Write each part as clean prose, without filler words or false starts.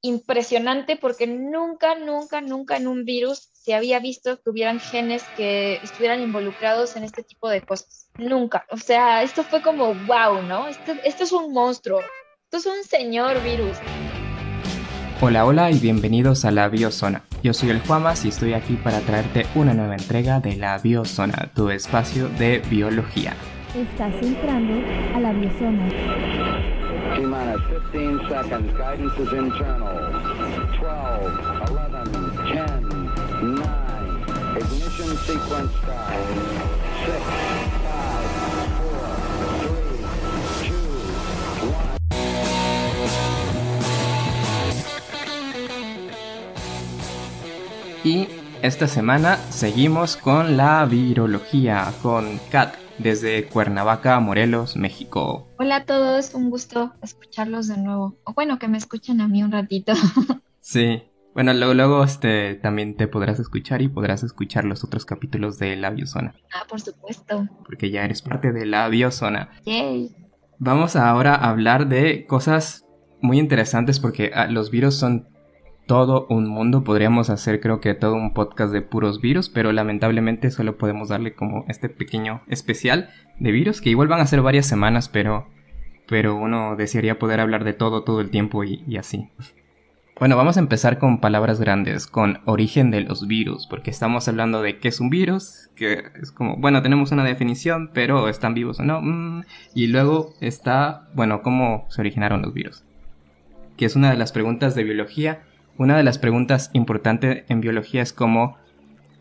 impresionante porque nunca, nunca, nunca en un virus se había visto que hubieran genes que estuvieran involucrados en este tipo de cosas. Nunca. O sea, esto fue como wow, ¿no? Esto es un monstruo. Esto es un señor virus. Hola, hola y bienvenidos a la Biozona. Yo soy el Juamas y estoy aquí para traerte una nueva entrega de la Biozona, tu espacio de biología. Estás entrando a la Biozona. T-minus 15 seconds. Guidance is internal. 12, 11, 10, 9. Ignition sequence start. 6, 5, 4, 3, 2, 1. Y esta semana seguimos con la virología, con Kat, desde Cuernavaca, Morelos, México. Hola a todos, un gusto escucharlos de nuevo. O bueno, que me escuchen a mí un ratito. Sí, bueno, luego también te podrás escuchar y podrás escuchar los otros capítulos de la Biozona, Ah, por supuesto. porque ya eres parte de la Biozona. Yay. Vamos ahora a hablar de cosas muy interesantes porque los virus son todo un mundo. Podríamos hacer creo que todo un podcast de puros virus, pero lamentablemente solo podemos darle como este pequeño especial de virus, que igual van a ser varias semanas, pero uno desearía poder hablar de todo el tiempo y así. Bueno, vamos a empezar con palabras grandes, con origen de los virus, porque estamos hablando de qué es un virus, que es como, bueno, tenemos una definición, pero ¿están vivos o no? Y luego está, bueno, ¿cómo se originaron los virus? Que es una de las preguntas de biología. Una de las preguntas importantes en biología es como,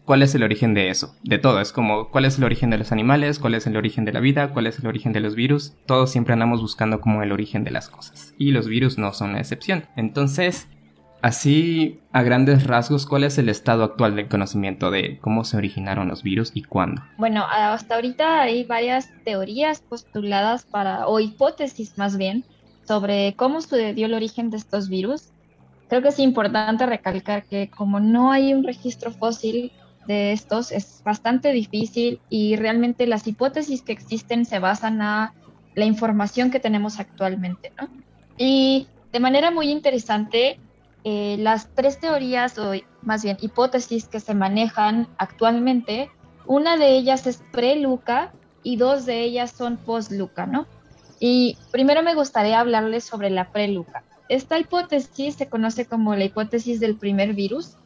¿cuál es el origen de eso? De todo, es como, ¿cuál es el origen de los animales? ¿Cuál es el origen de la vida? ¿Cuál es el origen de los virus? Todos siempre andamos buscando como el origen de las cosas. Y los virus no son la excepción. Entonces, así, a grandes rasgos, ¿cuál es el estado actual del conocimiento de cómo se originaron los virus y cuándo? Bueno, hasta ahorita hay varias teorías postuladas o hipótesis más bien, sobre cómo sucedió el origen de estos virus. Creo que es importante recalcar que como no hay un registro fósil de estos, es bastante difícil y realmente las hipótesis que existen se basan a la información que tenemos actualmente, ¿no? Y de manera muy interesante, las tres teorías o más bien hipótesis que se manejan actualmente, una de ellas es pre-Luca y dos de ellas son post-Luca, ¿no? Y primero me gustaría hablarles sobre la pre-Luca. Esta hipótesis se conoce como la hipótesis del primer virus,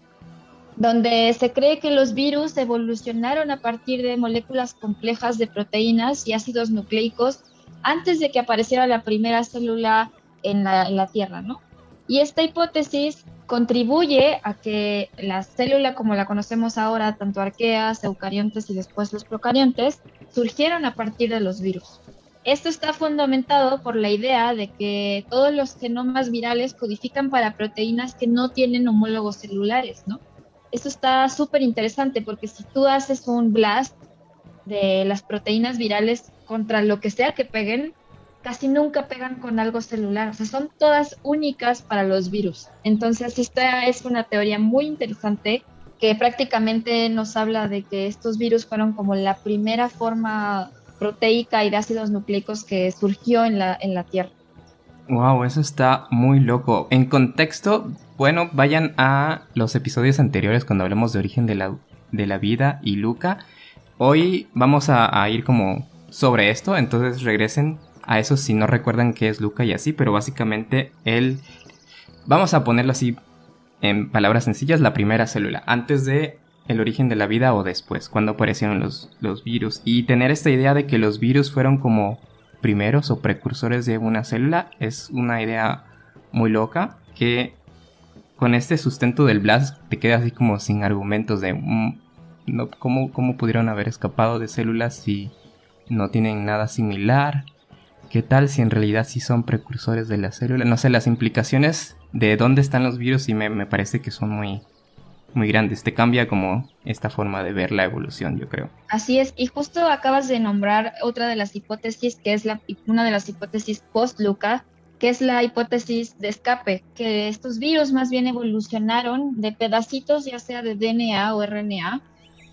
donde se cree que los virus evolucionaron a partir de moléculas complejas de proteínas y ácidos nucleicos antes de que apareciera la primera célula en la Tierra, ¿no? Y esta hipótesis contribuye a que la célula como la conocemos ahora, tanto arqueas, eucariontes y después los procariontes, surgieron a partir de los virus. Esto está fundamentado por la idea de que todos los genomas virales codifican para proteínas que no tienen homólogos celulares, ¿no? Esto está súper interesante porque si tú haces un blast de las proteínas virales contra lo que sea que peguen, casi nunca pegan con algo celular, o sea, son todas únicas para los virus. Entonces, esta es una teoría muy interesante que prácticamente nos habla de que estos virus fueron como la primera forma proteica y de ácidos nucleicos que surgió en la Tierra. Wow, eso está muy loco. En contexto, bueno, vayan a los episodios anteriores cuando hablamos de origen de la vida y Luca. Hoy vamos a ir como sobre esto, entonces regresen a eso si no recuerdan qué es Luca y así, pero básicamente vamos a ponerlo así en palabras sencillas, la primera célula, antes de el origen de la vida o después, cuando aparecieron los virus. Y tener esta idea de que los virus fueron como primeros o precursores de una célula es una idea muy loca que con este sustento del blast te queda así como sin argumentos de no, ¿cómo pudieron haber escapado de células si no tienen nada similar? ¿Qué tal si en realidad sí son precursores de la célula? No sé, las implicaciones de dónde están los virus y me parece que son muy grandes. Te cambia como esta forma de ver la evolución, yo creo. Así es, y justo acabas de nombrar otra de las hipótesis, que es una de las hipótesis post-Luca, que es la hipótesis de escape, que estos virus más bien evolucionaron de pedacitos, ya sea de DNA o RNA,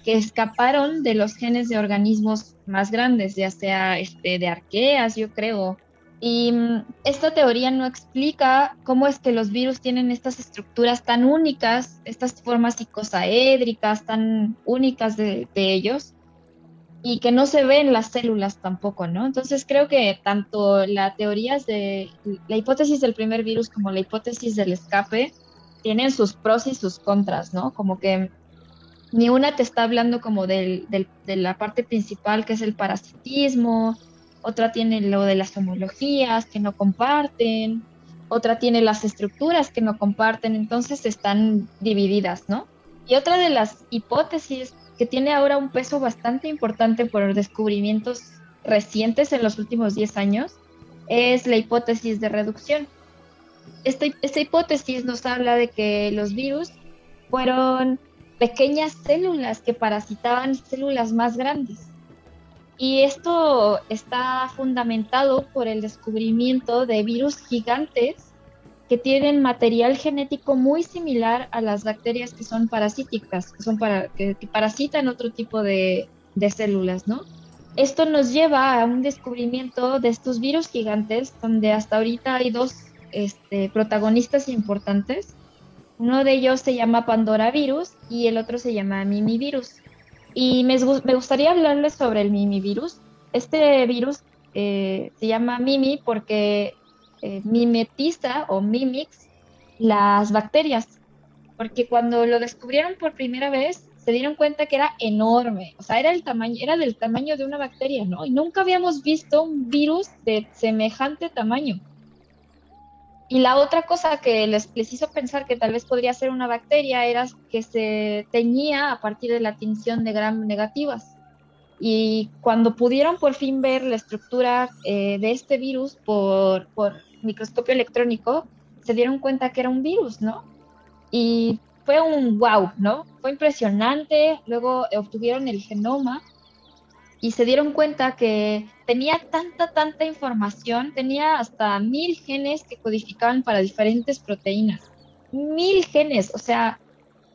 que escaparon de los genes de organismos más grandes, ya sea de arqueas, yo creo, Y esta teoría no explica cómo es que los virus tienen estas estructuras tan únicas, estas formas icosaédricas tan únicas de ellos, y que no se ve en las células tampoco, ¿no? Entonces creo que tanto la teorías de la hipótesis del primer virus como la hipótesis del escape tienen sus pros y sus contras, ¿no? Como que ni una te está hablando como de la parte principal que es el parasitismo, otra tiene lo de las homologías que no comparten, otra tiene las estructuras que no comparten, entonces están divididas, ¿no? Y otra de las hipótesis que tiene ahora un peso bastante importante por descubrimientos recientes en los últimos 10 años es la hipótesis de reducción. Esta hipótesis nos habla de que los virus fueron pequeñas células que parasitaban células más grandes. Y esto está fundamentado por el descubrimiento de virus gigantes que tienen material genético muy similar a las bacterias que son parasíticas, que parasitan otro tipo de células, ¿no? Esto nos lleva a un descubrimiento de estos virus gigantes, donde hasta ahorita hay dos protagonistas importantes. Uno de ellos se llama Pandora virus y el otro se llama Mimi virus. Y me gustaría hablarles sobre el Mimi virus. Este virus se llama Mimi porque mimetiza o mimics las bacterias. Porque cuando lo descubrieron por primera vez, se dieron cuenta que era enorme. O sea, era del tamaño de una bacteria, ¿no? Y nunca habíamos visto un virus de semejante tamaño. Y la otra cosa que les hizo pensar que tal vez podría ser una bacteria era que se teñía a partir de la tinción de gram negativas. Y cuando pudieron por fin ver la estructura de este virus por microscopio electrónico, se dieron cuenta que era un virus, ¿no? Y fue un wow, ¿no? Fue impresionante. Luego obtuvieron el genoma y se dieron cuenta que tenía tanta información, tenía hasta 1000 genes que codificaban para diferentes proteínas. 1000 genes, o sea,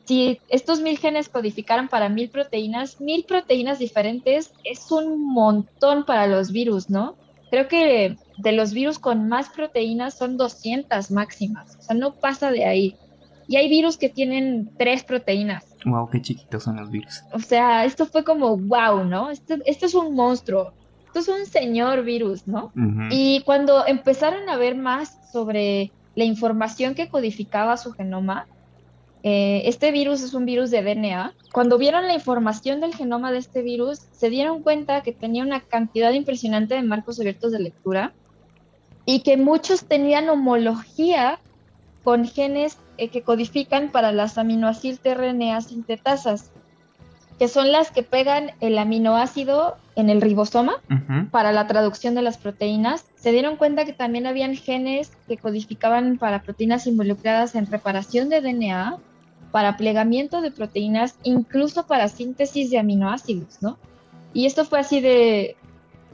si estos 1000 genes codificaran para 1000 proteínas diferentes, es un montón para los virus, ¿no? Creo que de los virus con más proteínas son 200 máximas, o sea, no pasa de ahí. Y hay virus que tienen 3 proteínas. Wow, qué chiquitos son los virus. O sea, esto fue como wow, ¿no? Esto es un monstruo, esto es un señor virus, ¿no? Uh-huh. Y cuando empezaron a ver más sobre la información que codificaba su genoma, este virus es un virus de DNA. Cuando vieron la información del genoma de este virus, se dieron cuenta que tenía una cantidad impresionante de marcos abiertos de lectura y que muchos tenían homología con genes que codifican para las aminoacil-tRNA sintetasas, que son las que pegan el aminoácido en el ribosoma Uh-huh. para la traducción de las proteínas. Se dieron cuenta que también habían genes que codificaban para proteínas involucradas en reparación de DNA, para plegamiento de proteínas, incluso para síntesis de aminoácidos, ¿no? Y esto fue así de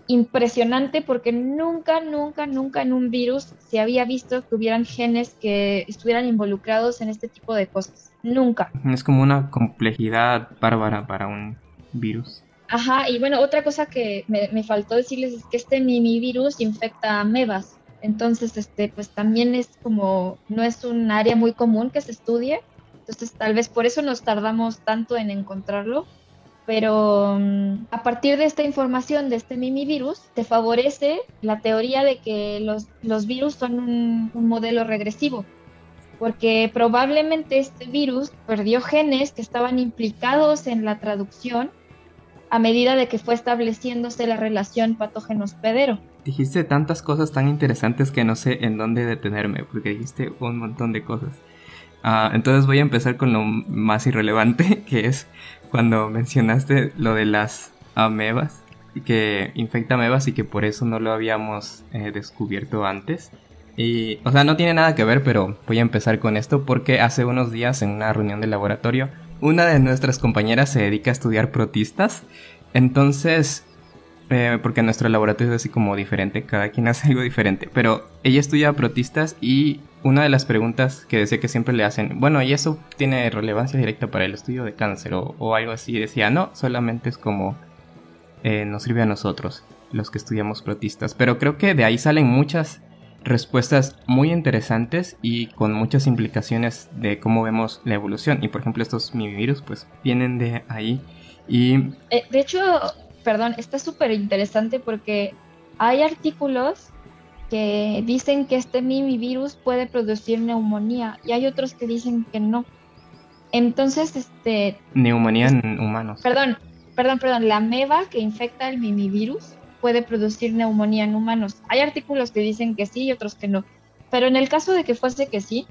impresionante porque nunca en un virus se había visto que hubieran genes que estuvieran involucrados en este tipo de cosas. Nunca. Es como una complejidad bárbara para un virus. Ajá, y bueno, otra cosa que me faltó decirles es que este mimivirus infecta amebas. Entonces, pues también es como, no es un área muy común que se estudie. Entonces, tal vez por eso nos tardamos tanto en encontrarlo. Pero a partir de esta información de este mimivirus, te favorece la teoría de que los virus son un modelo regresivo, porque probablemente este virus perdió genes que estaban implicados en la traducción a medida de que fue estableciéndose la relación patógeno-hospedero. Dijiste tantas cosas tan interesantes que no sé en dónde detenerme, porque dijiste un montón de cosas. Entonces voy a empezar con lo más irrelevante, que es cuando mencionaste lo de las amebas, que infecta amebas y que por eso no lo habíamos descubierto antes. Y, o sea, no tiene nada que ver, pero voy a empezar con esto porque hace unos días en una reunión de laboratorio, una de nuestras compañeras se dedica a estudiar protistas. Entonces, porque nuestro laboratorio es así como diferente, cada quien hace algo diferente, pero ella estudia protistas y una de las preguntas que decía que siempre le hacen, bueno, ¿y eso tiene relevancia directa para el estudio de cáncer o algo así? Decía, no, solamente es como nos sirve a nosotros. los que estudiamos protistas. Pero creo que de ahí salen muchas respuestas muy interesantes y con muchas implicaciones de cómo vemos la evolución. Y por ejemplo estos mimivirus pues vienen de ahí. Y De hecho, perdón, está súper interesante porque hay artículos que dicen que este mimivirus puede producir neumonía y hay otros que dicen que no. Entonces, neumonía en humanos. perdón, la ameba que infecta el mimivirus puede producir neumonía en humanos. Hay artículos que dicen que sí y otros que no. Pero en el caso de que fuese que sí,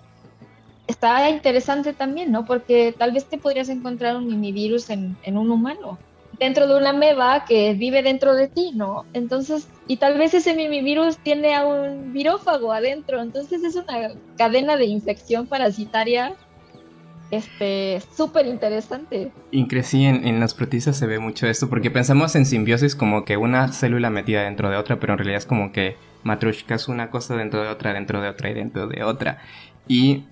está interesante también, ¿no? Porque tal vez te podrías encontrar un mimivirus en un humano, dentro de una ameba que vive dentro de ti, ¿no? Entonces, y tal vez ese mimivirus tiene a un virófago adentro, entonces es una cadena de infección parasitaria, súper interesante. Y crecí en los protistas se ve mucho esto, porque pensamos en simbiosis como que una célula metida dentro de otra, pero en realidad es como que matrushkas una cosa dentro de otra, dentro de otra y dentro de otra. Y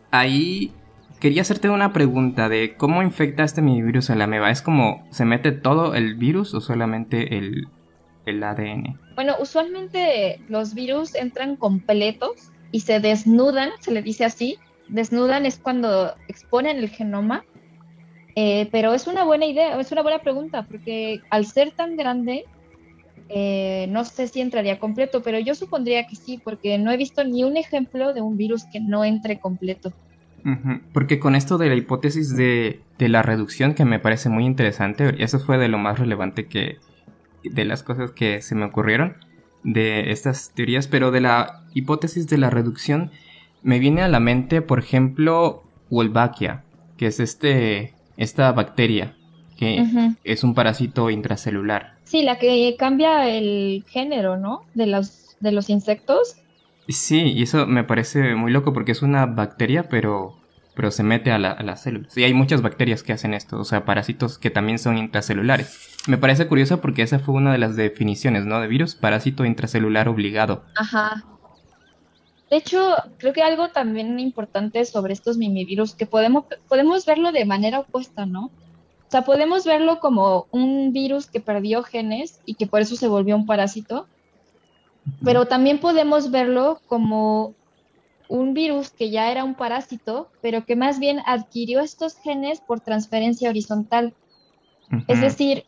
ahí quería hacerte una pregunta de cómo infecta este minivirus a la ameba. ¿Es como se mete todo el virus o solamente el ADN? Bueno, usualmente los virus entran completos y se desnudan, se le dice así. Desnudan es cuando exponen el genoma, pero es una buena idea, es una buena pregunta, porque al ser tan grande, no sé si entraría completo, pero yo supondría que sí, porque no he visto ni un ejemplo de un virus que no entre completo. Porque con esto de la hipótesis de la reducción, que me parece muy interesante, eso fue de lo más relevante de las cosas que se me ocurrieron de estas teorías, pero de la hipótesis de la reducción me viene a la mente, por ejemplo, Wolbachia, que es esta bacteria que es un parásito intracelular. Sí, la que cambia el género, ¿no? De los insectos. Sí, y eso me parece muy loco porque es una bacteria, pero se mete a las células. Y hay muchas bacterias que hacen esto, o sea, parásitos que también son intracelulares. Me parece curioso porque esa fue una de las definiciones, ¿no? De virus, parásito intracelular obligado. Ajá. De hecho, creo que algo también importante sobre estos mimivirus, que podemos verlo de manera opuesta, ¿no? O sea, podemos verlo como un virus que perdió genes y que por eso se volvió un parásito, pero también podemos verlo como un virus que ya era un parásito, pero que más bien adquirió estos genes por transferencia horizontal. Es decir,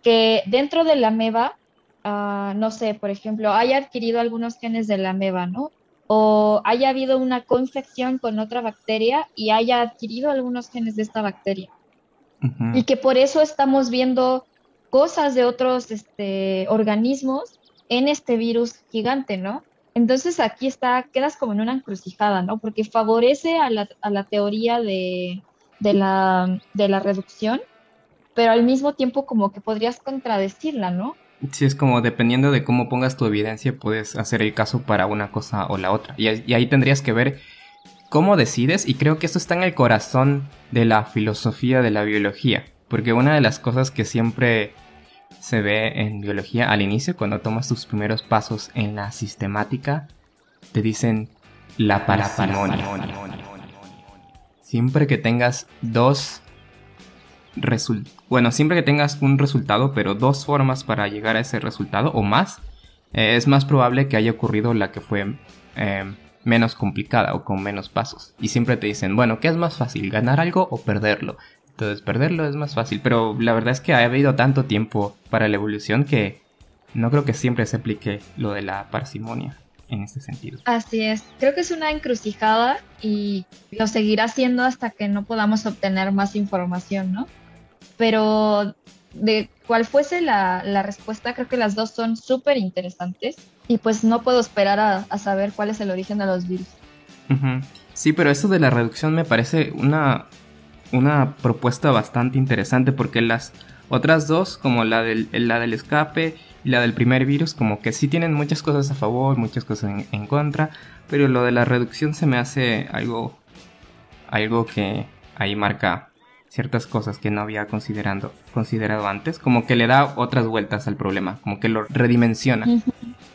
que dentro de la ameba, no sé, por ejemplo, haya adquirido algunos genes de la ameba, ¿no? O haya habido una coinfección con otra bacteria y haya adquirido algunos genes de esta bacteria. Y que por eso estamos viendo cosas de otros organismos en este virus gigante, ¿no? Entonces aquí quedas como en una encrucijada, ¿no? Porque favorece a la teoría de la reducción, pero al mismo tiempo como que podrías contradecirla, ¿no? Sí, es como dependiendo de cómo pongas tu evidencia, puedes hacer el caso para una cosa o la otra. Y ahí tendrías que ver cómo decides, y creo que esto está en el corazón de la filosofía de la biología. Porque una de las cosas que siempre se ve en biología al inicio, cuando tomas tus primeros pasos en la sistemática, te dicen la parsimonia. Siempre que tengas siempre que tengas un resultado, pero dos formas para llegar a ese resultado o más, es más probable que haya ocurrido la que fue menos complicada o con menos pasos. Y siempre te dicen, bueno, ¿qué es más fácil? ¿Ganar algo o perderlo? Entonces perderlo es más fácil, pero la verdad es que ha habido tanto tiempo para la evolución que no creo que siempre se aplique lo de la parsimonia en este sentido. Así es, creo que es una encrucijada y lo seguirá siendo hasta que no podamos obtener más información, ¿no? Pero de cuál fuese la respuesta, creo que las dos son súper interesantes y pues no puedo esperar a saber cuál es el origen de los virus. Sí, pero esto de la reducción me parece una propuesta bastante interesante porque las otras dos, como la del escape y la del primer virus, como que sí tienen muchas cosas a favor, muchas cosas en contra, pero lo de la reducción se me hace algo que ahí marca ciertas cosas que no había considerado antes, como que le da otras vueltas al problema, como que lo redimensiona.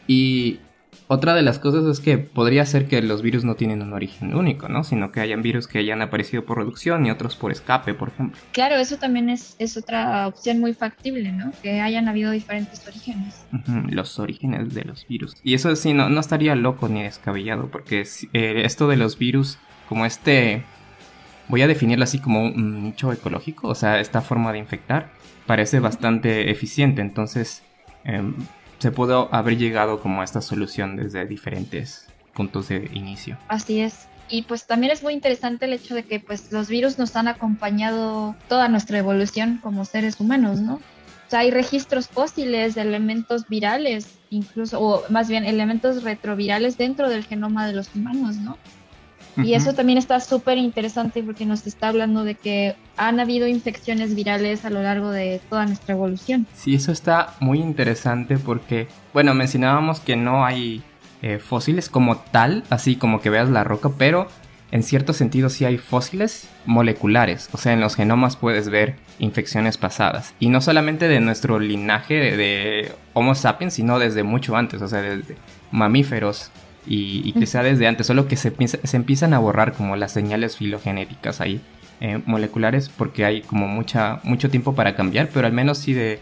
Y Otra de las cosas es que podría ser que los virus no tienen un origen único, ¿no? Sino que hayan virus que hayan aparecido por reducción y otros por escape, por ejemplo. Claro, eso también es otra opción muy factible, ¿no? Que hayan habido diferentes orígenes. Los orígenes de los virus. Y eso sí, no estaría loco ni descabellado, porque esto de los virus, como voy a definirlo así como un nicho ecológico, o sea, esta forma de infectar, parece bastante eficiente, entonces se pudo haber llegado como a esta solución desde diferentes puntos de inicio. Así es. Y pues también es muy interesante el hecho de que pues los virus nos han acompañado toda nuestra evolución como seres humanos, ¿no? O sea, hay registros fósiles de elementos virales, incluso, o más bien elementos retrovirales dentro del genoma de los humanos, ¿no? Y eso también está súper interesante porque nos está hablando de que han habido infecciones virales a lo largo de toda nuestra evolución. Sí, eso está muy interesante porque, bueno, mencionábamos que no hay fósiles como tal, así como que veas la roca, pero en cierto sentido sí hay fósiles moleculares. O sea, en los genomas puedes ver infecciones pasadas. Y no solamente de nuestro linaje de Homo sapiens, sino desde mucho antes, o sea, desde mamíferos. Y que sea desde antes, solo que se empiezan a borrar como las señales filogenéticas ahí, moleculares, porque hay como mucho tiempo para cambiar, pero al menos sí de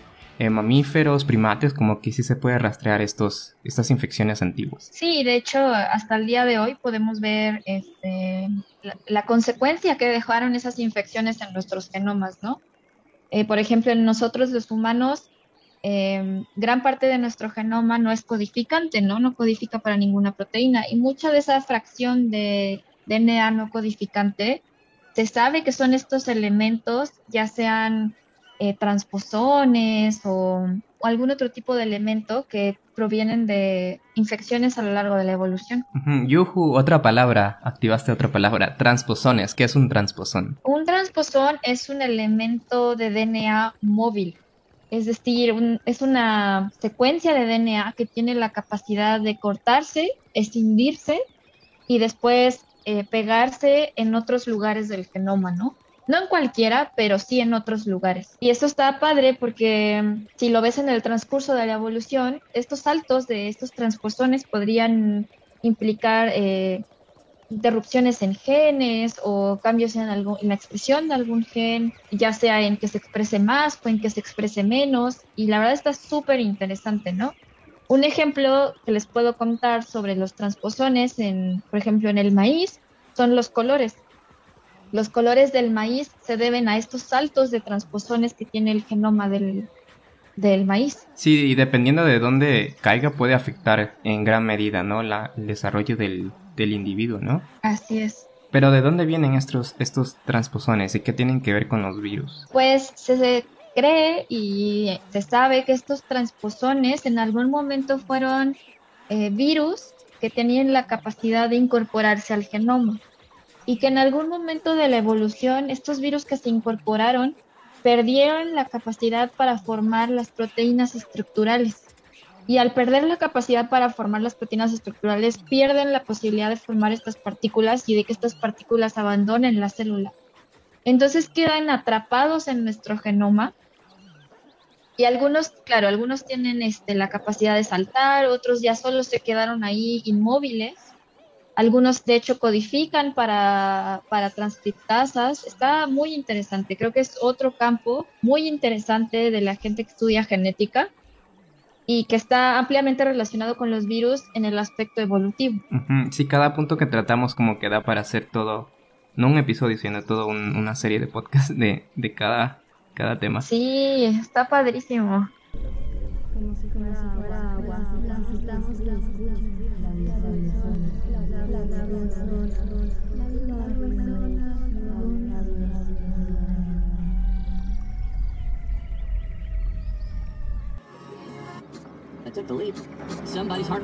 mamíferos, primates, como que sí se puede rastrear estas infecciones antiguas. Sí, de hecho, hasta el día de hoy podemos ver la consecuencia que dejaron esas infecciones en nuestros genomas, ¿no? Por ejemplo, en nosotros los humanos, gran parte de nuestro genoma no es codificante, ¿no? No codifica para ninguna proteína y mucha de esa fracción de DNA no codificante se sabe que son estos elementos, ya sean transposones o algún otro tipo de elemento que provienen de infecciones a lo largo de la evolución. Yuhu, otra palabra, activaste otra palabra, transposones. ¿Qué es un transposón? Un transposón es un elemento de DNA móvil. Es decir, es una secuencia de DNA que tiene la capacidad de cortarse, escindirse y después pegarse en otros lugares del genoma, ¿no? No en cualquiera, pero sí en otros lugares. Y esto está padre porque si lo ves en el transcurso de la evolución, estos saltos de estos transposones podrían implicar interrupciones en genes o cambios en la expresión de algún gen, ya sea en que se exprese más o en que se exprese menos, y la verdad está súper interesante, ¿no? Un ejemplo que les puedo contar sobre los transposones, por ejemplo, en el maíz, son los colores. Los colores del maíz se deben a estos saltos de transposones que tiene el genoma del maíz. Sí, y dependiendo de dónde caiga puede afectar en gran medida, ¿no? El desarrollo del individuo, ¿no? Así es. Pero ¿de dónde vienen estos transposones y qué tienen que ver con los virus? Pues se cree y se sabe que estos transposones en algún momento fueron virus que tenían la capacidad de incorporarse al genoma y que en algún momento de la evolución estos virus que se incorporaron perdieron la capacidad para formar las proteínas estructurales. Y al perder la capacidad para formar las proteínas estructurales, pierden la posibilidad de formar estas partículas y de que estas partículas abandonen la célula. Entonces quedan atrapados en nuestro genoma y algunos tienen la capacidad de saltar, otros ya solo se quedaron ahí inmóviles. Algunos de hecho codifican para transcriptasas. Está muy interesante, creo que es otro campo muy interesante de la gente que estudia genética y que está ampliamente relacionado con los virus en el aspecto evolutivo. Sí, cada punto que tratamos como que da para hacer todo, no un episodio, sino todo una serie de podcasts de cada tema. Sí, está padrísimo. Como si fuera agua, necesitamos que escuchen I took the leap. Somebody's heart.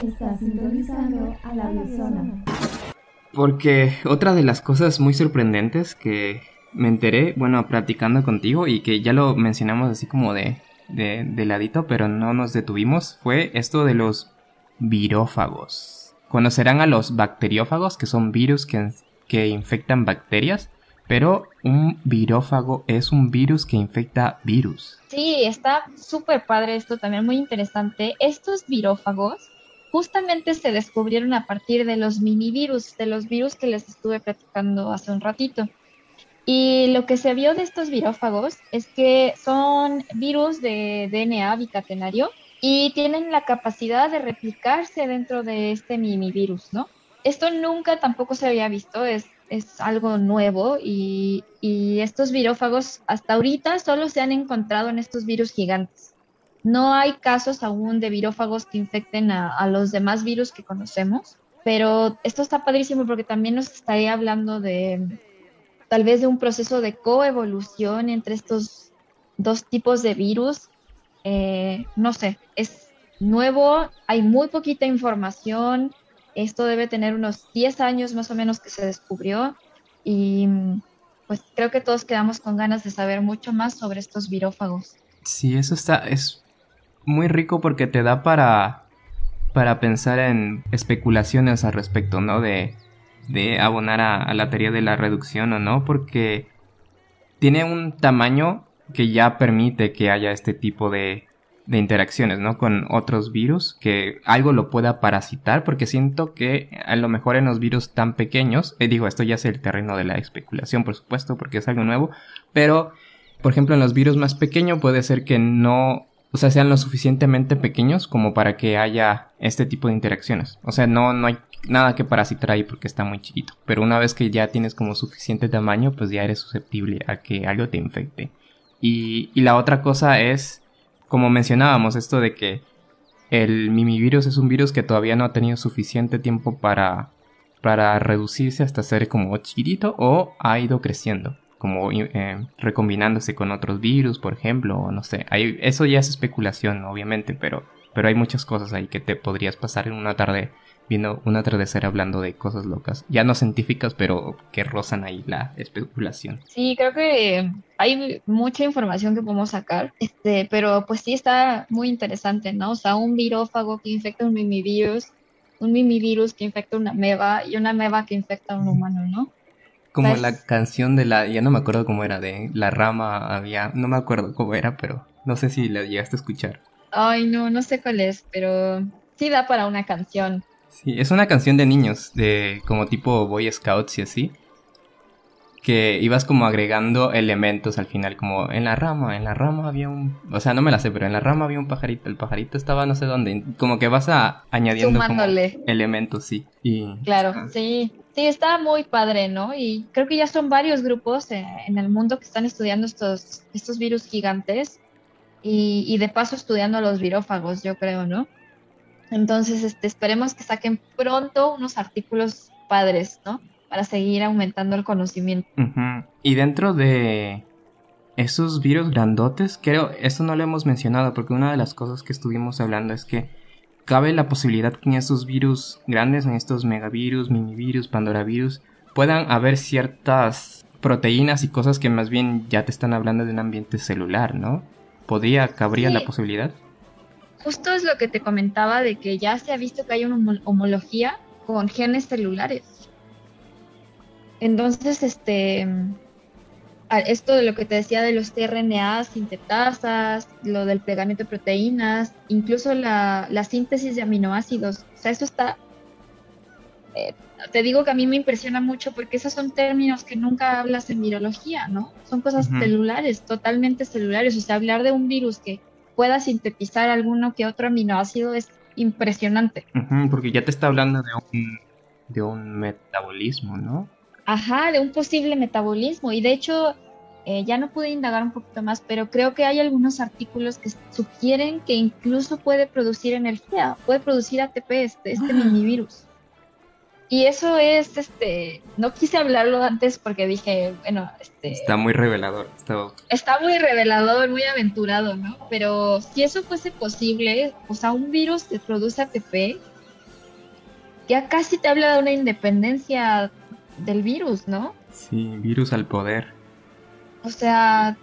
Está sintonizando a la biozona. Porque otra de las cosas muy sorprendentes que me enteré, bueno, platicando contigo y que ya lo mencionamos así como de ladito, pero no nos detuvimos, fue esto de los virófagos. ¿Conocerán a los bacteriófagos, que son virus que infectan bacterias? Pero un virófago es un virus que infecta virus. Sí, está súper padre esto, también muy interesante. Estos virófagos justamente se descubrieron a partir de los minivirus, de los virus que les estuve platicando hace un ratito. Y lo que se vio de estos virófagos es que son virus de DNA bicatenario y tienen la capacidad de replicarse dentro de este mimivirus, ¿no? Esto nunca tampoco se había visto, es algo nuevo y estos virófagos hasta ahorita solo se han encontrado en estos virus gigantes. No hay casos aún de virófagos que infecten a los demás virus que conocemos, pero esto está padrísimo porque también nos estaría hablando de tal vez de un proceso de coevolución entre estos dos tipos de virus. No sé, es nuevo, hay muy poquita información, esto debe tener unos 10 años más o menos que se descubrió y pues creo que todos quedamos con ganas de saber mucho más sobre estos virófagos. Sí, es muy rico porque te da para pensar en especulaciones al respecto, ¿no? De abonar a la teoría de la reducción o no, porque tiene un tamaño que ya permite que haya este tipo de interacciones, ¿no? Con otros virus, que algo lo pueda parasitar, porque siento que a lo mejor en los virus tan pequeños, digo, esto ya es el terreno de la especulación, por supuesto, porque es algo nuevo, pero, por ejemplo, en los virus más pequeños puede ser que no, o sea, sean lo suficientemente pequeños como para que haya este tipo de interacciones. O sea, no hay nada que parasitar ahí porque está muy chiquito. Pero una vez que ya tienes como suficiente tamaño, pues ya eres susceptible a que algo te infecte. Y la otra cosa es, como mencionábamos, esto de que el mimivirus es un virus que todavía no ha tenido suficiente tiempo para reducirse hasta ser como chiquitito o ha ido creciendo, como recombinándose con otros virus, por ejemplo, o no sé. Eso ya es especulación, obviamente, pero hay muchas cosas ahí que te podrías pasar en una tarde viendo un atardecer hablando de cosas locas, ya no científicas, pero que rozan ahí la especulación. Sí, creo que hay mucha información que podemos sacar, pero pues sí está muy interesante, ¿no? O sea, un virófago que infecta un mimivirus que infecta una ameba y una ameba que infecta a un humano, ¿no? O sea, Como la canción ya no me acuerdo cómo era, de La Rama había, no me acuerdo cómo era, pero no sé si la llegaste a escuchar. ay, no, no sé cuál es, pero sí da para una canción. Sí, es una canción de niños, de como tipo Boy Scouts y así, que ibas como agregando elementos al final, como en la rama había o sea, no me la sé, pero en la rama había un pajarito, el pajarito estaba no sé dónde, como que vas añadiendo como Sumándole. elementos, sí. Claro, sí, sí, está muy padre, ¿no? Y creo que ya son varios grupos en el mundo que están estudiando estos virus gigantes y de paso estudiando a los virófagos, yo creo, ¿no? Entonces, esperemos que saquen pronto unos artículos padres, ¿no? Para seguir aumentando el conocimiento. Ujú. Y dentro de esos virus grandotes, creo, esto no lo hemos mencionado porque una de las cosas que estuvimos hablando es que cabe la posibilidad que en estos virus grandes, en estos megavirus, minivirus, pandoravirus, puedan haber ciertas proteínas y cosas que más bien ya te están hablando de un ambiente celular, ¿no? ¿Cabría la Sí, posibilidad? justo es lo que te comentaba de que ya se ha visto que hay una homología con genes celulares. Entonces, esto de lo que te decía de los tRNA sintetasas, lo del plegamiento de proteínas, incluso la síntesis de aminoácidos, o sea, eso está, eh, te digo que a mí me impresiona mucho porque esos son términos que nunca hablas en virología, ¿no? Son cosas Ujú. celulares, totalmente celulares, o sea, hablar de un virus que pueda sintetizar alguno que otro aminoácido es impresionante. Ujú, porque ya te está hablando de un metabolismo, ¿no? Ajá, de un posible metabolismo. Y de hecho, ya no pude indagar un poquito más, pero creo que hay algunos artículos que sugieren que incluso puede producir energía, puede producir ATP, este minivirus. Y eso es, no quise hablarlo antes porque dije, bueno, Está muy revelador. está muy revelador, muy aventurado, ¿no? Pero si eso fuese posible, o sea, un virus que produce ATP, ya casi te habla de una independencia del virus, ¿no? Sí, virus al poder. O sea,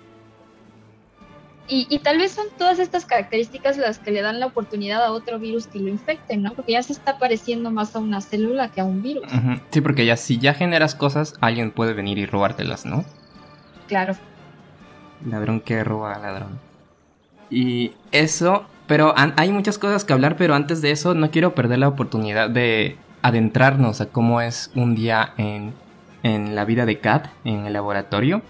Y tal vez son todas estas características las que le dan la oportunidad a otro virus que lo infecte, ¿no? Porque ya se está pareciendo más a una célula que a un virus. Ujú. Sí, porque ya si ya generas cosas, alguien puede venir y robártelas, ¿no? Claro. Ladrón que roba a ladrón. Y eso, pero hay muchas cosas que hablar, pero antes de eso no quiero perder la oportunidad de adentrarnos a cómo es un día en la vida de Kat en el laboratorio.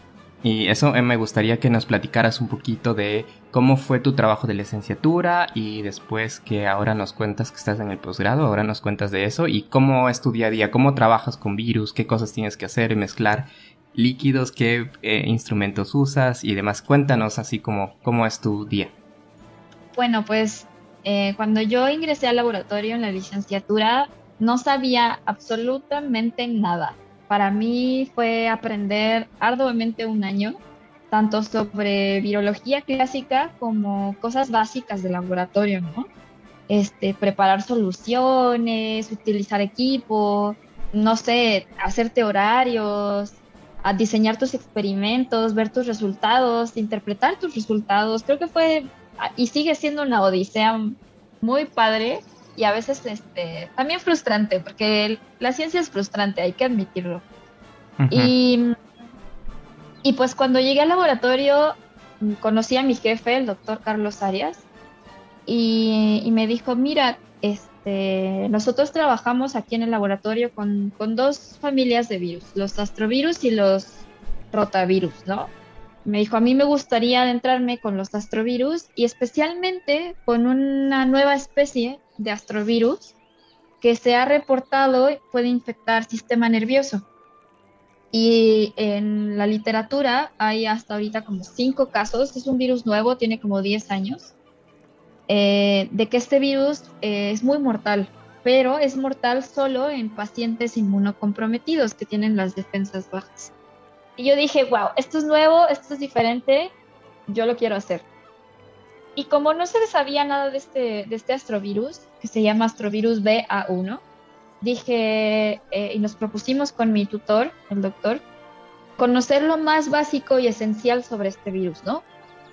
Y eso me gustaría que nos platicaras un poquito de cómo fue tu trabajo de licenciatura y después que ahora nos cuentas que estás en el posgrado, ahora nos cuentas de eso y cómo es tu día a día, cómo trabajas con virus, qué cosas tienes que hacer, mezclar líquidos, qué instrumentos usas y demás. Cuéntanos así como cómo es tu día. Bueno, pues cuando yo ingresé al laboratorio en la licenciatura, no sabía absolutamente nada. Para mí fue aprender arduamente un año, tanto sobre virología clásica como cosas básicas de laboratorio, ¿no? Preparar soluciones, utilizar equipo, no sé, hacerte horarios, a diseñar tus experimentos, ver tus resultados, interpretar tus resultados. Creo que fue y sigue siendo una odisea muy padre y a veces también frustrante, porque la ciencia es frustrante, hay que admitirlo. Ujú. Y pues cuando llegué al laboratorio conocí a mi jefe, el doctor Carlos Arias, y me dijo, mira, nosotros trabajamos aquí en el laboratorio con dos familias de virus, los astrovirus y los rotavirus, ¿no? Me dijo, a mí me gustaría adentrarme con los astrovirus y especialmente con una nueva especie de astrovirus que se ha reportado puede infectar sistema nervioso. Y en la literatura hay hasta ahorita como 5 casos, es un virus nuevo, tiene como 10 años, de que este virus es muy mortal, pero es mortal solo en pacientes inmunocomprometidos que tienen las defensas bajas. Y yo dije, wow, esto es nuevo, esto es diferente, yo lo quiero hacer. Y como no se sabía nada de este astrovirus, que se llama astrovirus BA1, dije, y nos propusimos con mi tutor, el doctor, conocer lo más básico y esencial sobre este virus, ¿no?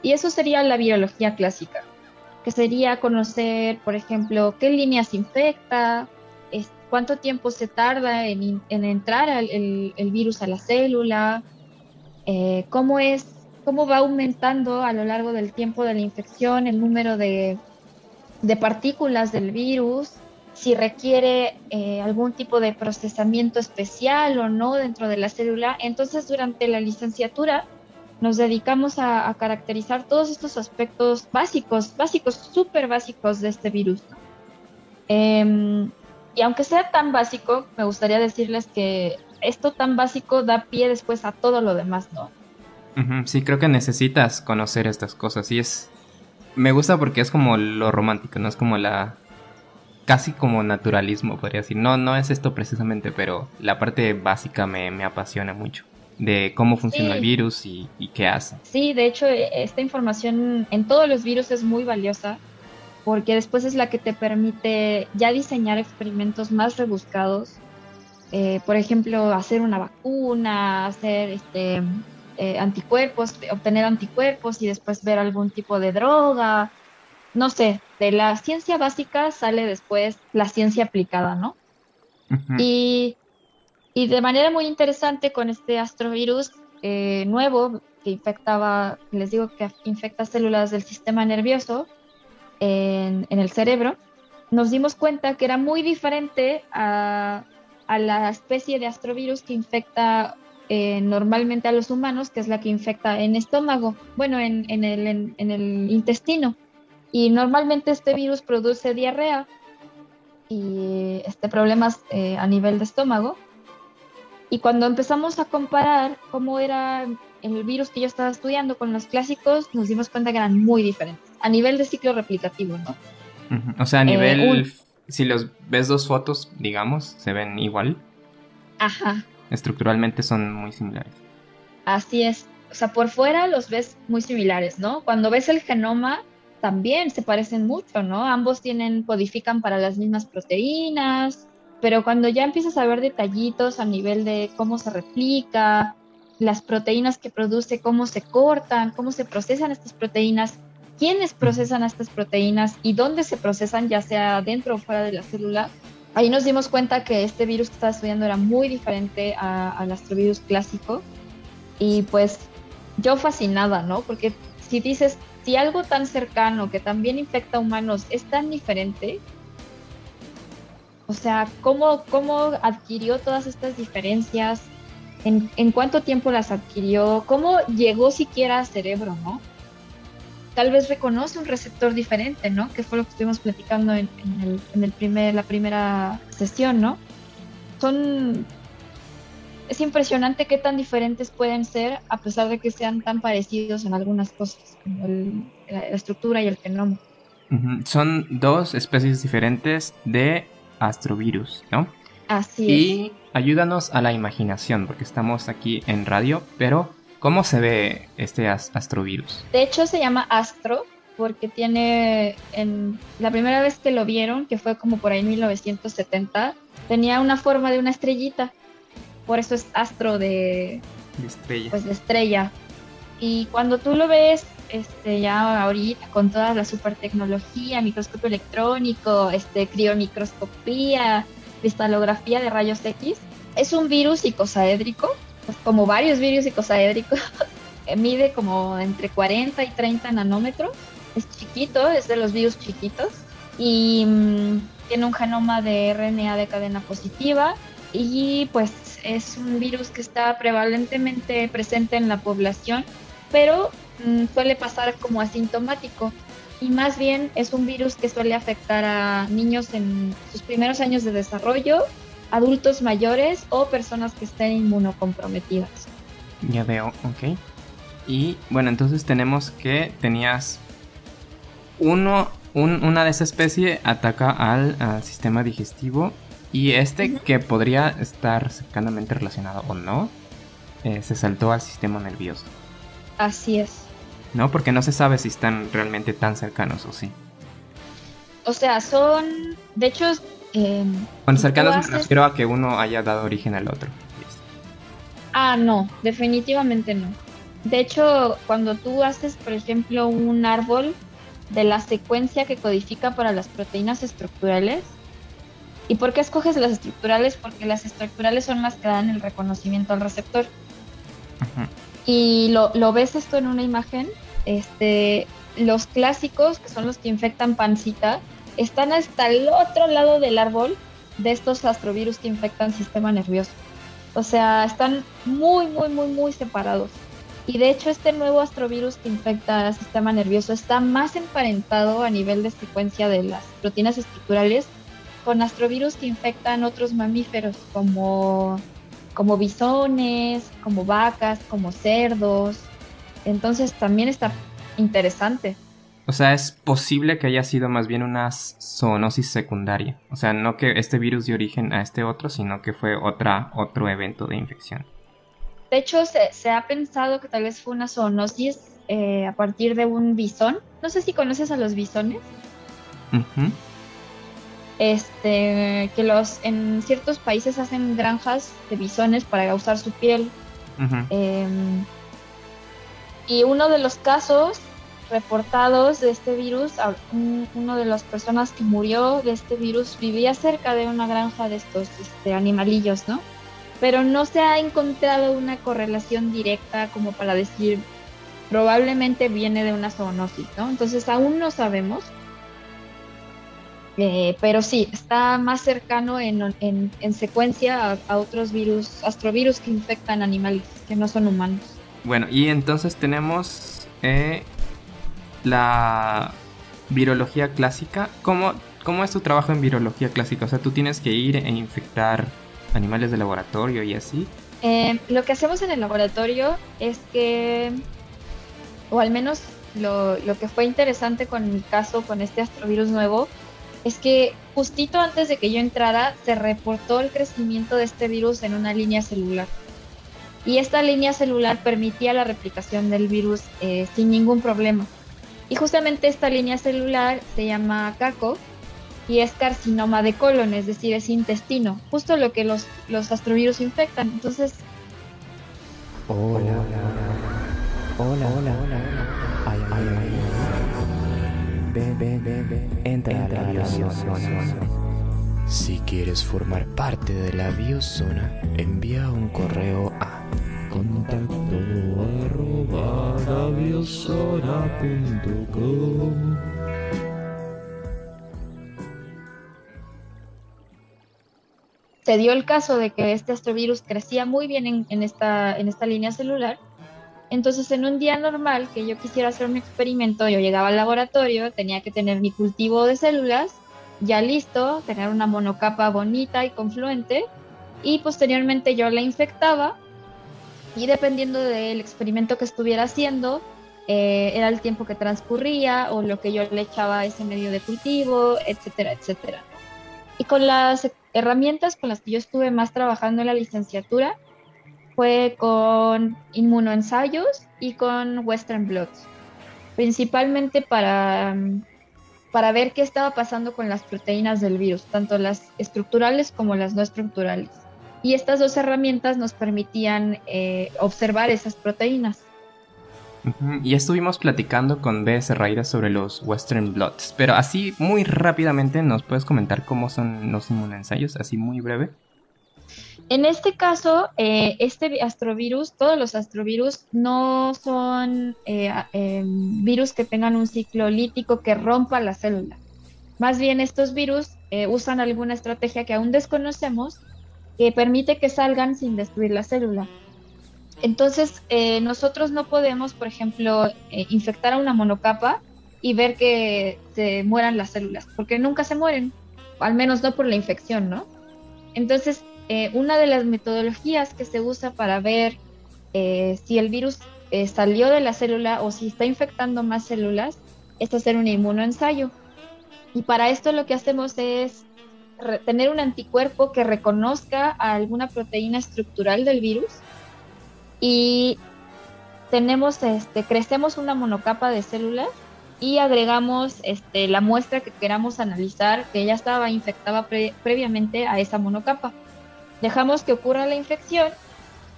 Y eso sería la virología clásica, que sería conocer, por ejemplo, qué líneas infecta, cuánto tiempo se tarda en entrar el virus a la célula, cómo va aumentando a lo largo del tiempo de la infección el número de partículas del virus, si requiere algún tipo de procesamiento especial o no dentro de la célula. Entonces, durante la licenciatura nos dedicamos a caracterizar todos estos aspectos básicos, súper básicos de este virus, ¿no? Y aunque sea tan básico, me gustaría decirles que esto tan básico da pie después a todo lo demás, ¿no? Ujú. Sí, creo que necesitas conocer estas cosas y me gusta porque es como lo romántico, no es como casi como naturalismo, podría decir. No es esto precisamente, pero la parte básica me apasiona mucho. De cómo funciona el Sí, virus y qué hace. sí, de hecho, esta información en todos los virus es muy valiosa porque después es la que te permite ya diseñar experimentos más rebuscados. Por ejemplo, hacer una vacuna, hacer anticuerpos, obtener anticuerpos y después ver algún tipo de droga. No sé, de la ciencia básica sale después la ciencia aplicada, ¿no? Ujú. Y, y de manera muy interesante con este astrovirus nuevo que infectaba, les digo que infecta células del sistema nervioso en el cerebro, nos dimos cuenta que era muy diferente a la especie de astrovirus que infecta normalmente a los humanos, que es la que infecta en estómago, bueno, en el intestino. Y normalmente este virus produce diarrea y problemas a nivel de estómago. Y cuando empezamos a comparar cómo era el virus que yo estaba estudiando con los clásicos, nos dimos cuenta que eran muy diferentes, a nivel de ciclo replicativo, ¿no? Ujú. O sea, a Eh, un, nivel, si los ves dos fotos, digamos, se ven igual. ajá, Estructuralmente son muy similares. así es. O sea, por fuera los ves muy similares, ¿no? Cuando ves el genoma, también se parecen mucho, ¿no? Ambos codifican para las mismas proteínas, pero cuando ya empiezas a ver detallitos a nivel de cómo se replica, las proteínas que produce, cómo se cortan, cómo se procesan estas proteínas, quiénes procesan estas proteínas y dónde se procesan, ya sea dentro o fuera de la célula. Ahí nos dimos cuenta que este virus que estaba estudiando era muy diferente al astrovirus clásico y pues yo fascinada, ¿no? Porque si dices, si algo tan cercano que también infecta a humanos es tan diferente, o sea, ¿cómo adquirió todas estas diferencias? ¿En cuánto tiempo las adquirió? ¿Cómo llegó siquiera al cerebro, ¿no? Tal vez reconoce un receptor diferente, ¿no? Que fue lo que estuvimos platicando la primera sesión, ¿no? Es impresionante qué tan diferentes pueden ser a pesar de que sean tan parecidos en algunas cosas, como la estructura y el genoma. Son dos especies diferentes de astrovirus, ¿no? Así Y ayúdanos a la imaginación, porque estamos aquí en radio, pero ¿cómo se ve este astrovirus? De hecho, se llama Astro porque la primera vez que lo vieron, que fue como por ahí en 1970, tenía una forma de una estrellita. Por eso es Astro De estrella. pues de estrella. Y cuando tú lo ves, ya ahorita con toda la super tecnología, microscopio electrónico, criomicroscopía, cristalografía de rayos X, es un virus icosaédrico, pues como varios virus icosaédricos, mide como entre 40 y 30 nanómetros, es chiquito, es de los virus chiquitos, y tiene un genoma de RNA de cadena positiva, y pues es un virus que está prevalentemente presente en la población, pero suele pasar como asintomático y más bien es un virus que suele afectar a niños en sus primeros años de desarrollo, adultos mayores o personas que estén inmunocomprometidas. Ya veo, ok. Y bueno, entonces tenemos que tenías una de esa especie ataca al sistema digestivo y que podría estar cercanamente relacionado o no, se saltó al sistema nervioso. Así es. ¿No? Porque no se sabe si están realmente tan cercanos o sí. O sea, de hecho, Bueno, cercanos me refiero a que uno haya dado origen al otro. No, definitivamente no. De hecho, cuando tú haces, por ejemplo, un árbol de la secuencia que codifica para las proteínas estructurales, ¿y por qué escoges las estructurales? Porque las estructurales son las que dan el reconocimiento al receptor. Uh-huh. Y lo ves esto en una imagen, los clásicos, que son los que infectan pancita, están hasta el otro lado del árbol de estos astrovirus que infectan sistema nervioso. O sea, están muy, muy, muy, muy separados. Y de hecho este nuevo astrovirus que infecta el sistema nervioso está más emparentado a nivel de secuencia de las proteínas estructurales con astrovirus que infectan otros mamíferos como bisones, como vacas, como cerdos. Entonces también está interesante. O sea, es posible que haya sido más bien una zoonosis secundaria. O sea, no que este virus dio origen a este otro, sino que fue otro evento de infección. De hecho, se ha pensado que tal vez fue una zoonosis a partir de un bisón. No sé si conoces a los bisones. Uh-huh. Que en ciertos países hacen granjas de bisones para usar su piel. Uh-huh. Y uno de los casos reportados de este virus, uno de las personas que murió de este virus vivía cerca de una granja de estos animalillos, ¿no? Pero no se ha encontrado una correlación directa como para decir probablemente viene de una zoonosis, ¿no? Entonces aún no sabemos. Pero sí, está más cercano en secuencia a otros virus, astrovirus que infectan animales, que no son humanos. Bueno, y entonces tenemos la virología clásica. ¿Cómo es tu trabajo en virología clásica? O sea, tú tienes que ir e infectar animales de laboratorio y así. Lo que hacemos en el laboratorio es que, o al menos lo que fue interesante con mi caso, con este astrovirus nuevo, es que justito antes de que yo entrara se reportó el crecimiento de este virus en una línea celular. Y esta línea celular permitía la replicación del virus sin ningún problema. Y justamente esta línea celular se llama CACO y es carcinoma de colon, es decir, es intestino, justo lo que los astrovirus infectan. Entonces, Hola, hola, hola, hola. Ay, ay, ay. Ven, entra a la biozona. Si quieres formar parte de la biozona, envía un correo a contacto@labiozona.com. Se dio el caso de que este astrovirus crecía muy bien en esta línea celular. Entonces, en un día normal que yo quisiera hacer un experimento, yo llegaba al laboratorio, tenía que tener mi cultivo de células ya listo, tener una monocapa bonita y confluente, y posteriormente yo la infectaba y dependiendo del experimento que estuviera haciendo, era el tiempo que transcurría o lo que yo le echaba a ese medio de cultivo, etcétera, etcétera, ¿no? Y con las herramientas con las que yo estuve más trabajando en la licenciatura, fue con inmunoensayos y con Western blots, principalmente para ver qué estaba pasando con las proteínas del virus, tanto las estructurales como las no estructurales. Y estas dos herramientas nos permitían observar esas proteínas. Ya estuvimos platicando con B. Serraira sobre los Western blots, pero así muy rápidamente nos puedes comentar cómo son los inmunoensayos, así muy breve. En este caso, este astrovirus, todos los astrovirus no son virus que tengan un ciclo lítico que rompa la célula. Más bien estos virus usan alguna estrategia que aún desconocemos que permite que salgan sin destruir la célula. Entonces, nosotros no podemos, por ejemplo, infectar a una monocapa y ver que se mueran las células, porque nunca se mueren, al menos no por la infección, ¿no? Entonces, una de las metodologías que se usa para ver si el virus salió de la célula o si está infectando más células es hacer un inmunoensayo. Y para esto lo que hacemos es tener un anticuerpo que reconozca a alguna proteína estructural del virus y crecemos una monocapa de células y agregamos la muestra que queramos analizar, que ya estaba infectada previamente a esa monocapa. Dejamos que ocurra la infección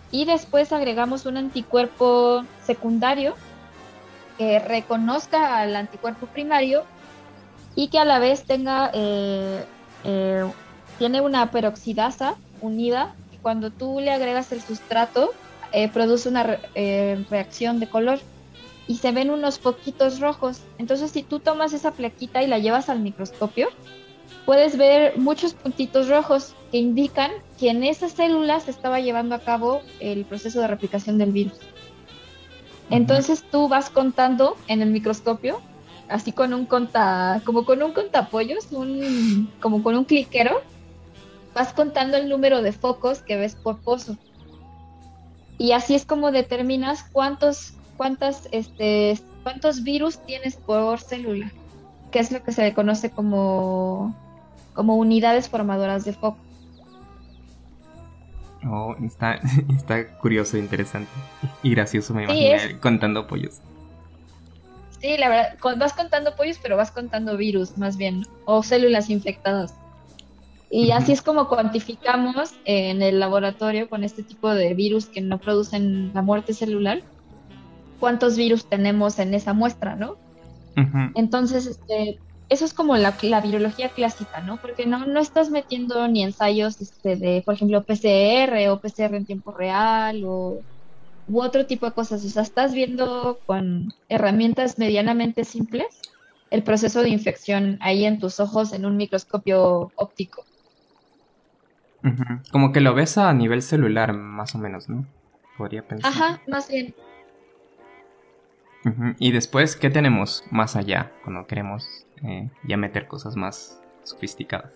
y después agregamos un anticuerpo secundario que reconozca al anticuerpo primario y que a la vez tiene una peroxidasa unida. Cuando tú le agregas el sustrato, produce una reacción de color y se ven unos poquitos rojos. Entonces, si tú tomas esa plaquita y la llevas al microscopio, puedes ver muchos puntitos rojos que indican que en esas células se estaba llevando a cabo el proceso de replicación del virus. Entonces tú vas contando en el microscopio, así como con un contapollos, como con un cliquero, vas contando el número de focos que ves por pozo. Y así es como determinas cuántos virus tienes por célula, que es lo que se le conoce como unidades formadoras de foco. Oh, está curioso, interesante y gracioso, me Sí, imagino, contando pollos. Sí, la verdad, vas contando pollos, pero vas contando virus más bien, o células infectadas. Y así es como cuantificamos en el laboratorio con este tipo de virus que no producen la muerte celular, cuántos virus tenemos en esa muestra, ¿no? Entonces, eso es como la virología clásica, ¿no? Porque no estás metiendo ni ensayos de, por ejemplo, PCR o PCR en tiempo real u otro tipo de cosas. O sea, estás viendo con herramientas medianamente simples el proceso de infección ahí en tus ojos en un microscopio óptico. Como que lo ves a nivel celular, más o menos, ¿no? Podría pensar. Ajá, más bien. Y después, ¿qué tenemos más allá cuando queremos ya meter cosas más sofisticadas?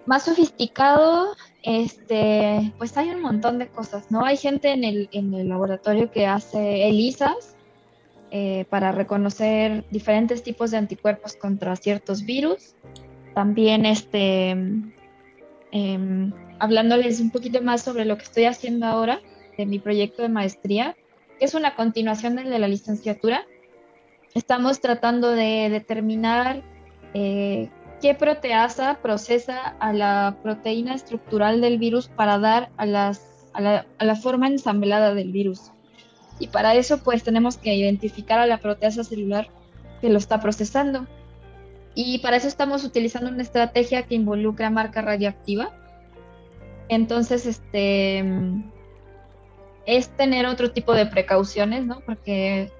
Más sofisticado, pues hay un montón de cosas, ¿no? Hay gente en el laboratorio que hace ELISAs para reconocer diferentes tipos de anticuerpos contra ciertos virus. También, hablándoles un poquito más sobre lo que estoy haciendo ahora, de mi proyecto de maestría, que es una continuación del de la licenciatura. Estamos tratando de determinar qué proteasa procesa a la proteína estructural del virus para dar a las a la forma ensamblada del virus. Y para eso pues tenemos que identificar a la proteasa celular que lo está procesando. Y para eso estamos utilizando una estrategia que involucra marca radioactiva. Entonces, es tener otro tipo de precauciones, ¿no? Porque